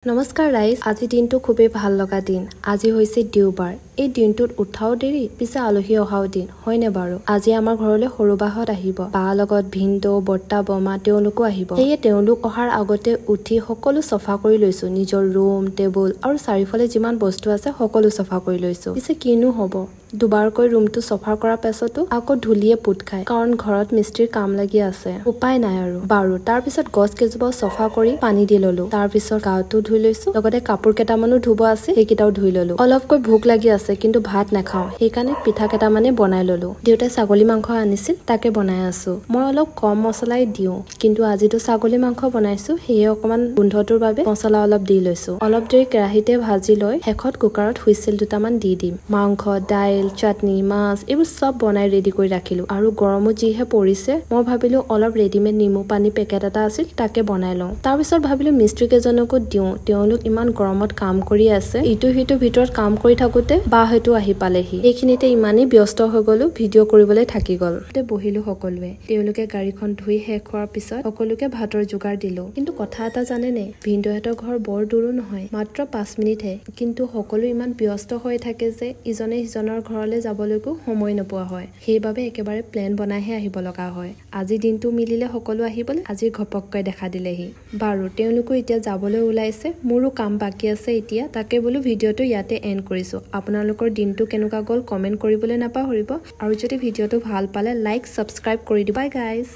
নমস্কাৰ ৰাইজ, আজি দিনটো খুবেই ভাল লগা দিন। আজি হৈছে দেওবাৰ। এই দিনটোত উঠাও দেৰি, পিছে আলহী অহাও দিন, হয়নে বাৰু? আজি আমাৰ ঘৰলৈ সৰু বাহঁত আহিব। বা লগত ভিনদেউ, বৰ্তা, বমা তেওঁলোকো আহিব। সেয়ে তেওঁলোক অহাৰ আগতে উঠি সকলো চফা কৰি লৈছো। নিজৰ ৰুম, টেবুল আৰু চাৰিওফালে যিমান বস্তু আছে সকলো চফা কৰি লৈছো। পিছে কিনো হ'ব, দুবাৰকৈ ৰুমটো চফা কৰাৰ পাছতো আকৌ ধূলিয়ে পোত খায়, কাৰণ ঘৰত মিস্ত্ৰীৰ কাম লাগি আছে। উপায় নাই আৰু। বাৰু, তাৰ পিছত গছ কেইজোপাও চফা কৰি পানী দি ললো। তাৰ পিছত গাটো ধুই লৈছো, লগতে কাপোৰ কেইটামানো ধুব আছে, সেইকেইটাও ধুই ললো। অলপকৈ ভোক লাগি আছে, কিন্তু ভাত নাখাওঁ, সেইকাৰণে পিঠা কেইটামানে বনাই ললো। দেউতাই ছাগলী মাংস আনিছিল, তাকে বনাই আছো। মই অলপ কম মছলাই দিওঁ, কিন্তু আজিতো ছাগলী মাংস বনাইছো, সেয়ে অকমান গোন্ধটোৰ বাবে মছলা অলপ দি লৈছো। অলপ দেৰি কেৰাহীতে ভাজি লৈ শেষত কুকাৰত হুইছেল দুটামান দি দিম। মাংস, দাইল, চাটনি, মাছ এইবোৰ চব বনাই ৰেডি কৰি ৰাখিলো। আৰু গৰমো যিহে পৰিছে, মই ভাবিলো অলপ ৰেডিমেড নেমু পানী পেকেট এটা আছিল, তাকে বনাই লওঁ। তাৰ পিছত ভাবিলো মিস্ত্ৰী কেইজনকো দিওঁ, তেওঁলোক ইমান গৰমত কাম কৰি আছে। ইটো সিটোৰ ভিতৰত কাম কৰি থাকোতে বাহঁতো আহি পালেহি। এইখিনিতে ইমানেই ব্যস্ত হৈ গলো, ভিডিঅ' কৰিবলৈ থাকি গল। বহিলো সকলোৱে। তেওঁলোকে গাড়ীখন ধুই শেষ হোৱাৰ পিছত সকলোকে ভাতৰ যোগাৰ দিলো। কিন্তু কথা এটা জানেনে, ভিনদেউহঁতৰ ঘৰ বৰ দূৰো নহয়, মাত্ৰ 5 মিনিটহে। কিন্তু সকলো ইমান ব্যস্ত হৈ থাকে যে ইজনে সিজনৰ ঘৰলৈ যাবলৈকো সময় নোপোৱা হয়। সেইবাবে একেবাৰে প্লেন বনাইহে আহিব লগা হয়। আজি দিনটো মিলিলে সকলো আহিবলৈ, আজি ঘপককৈ দেখা দিলেহি। বাৰু, তেওঁলোকো এতিয়া যাবলৈ ওলাইছে, মোৰো কাম বাকী আছে এতিয়া। তাকে বোলো ভিডিঅ'টো ইয়াতে এণ্ড কৰিছো। আপোনালোকৰ দিনটো কেনেকুৱা গ'ল কমেণ্ট কৰিবলৈ নাপাহৰিব। আৰু যদি ভিডিঅ'টো ভাল পালে লাইক, ছাবস্ক্ৰাইব কৰি দিব। বাই গাইজ।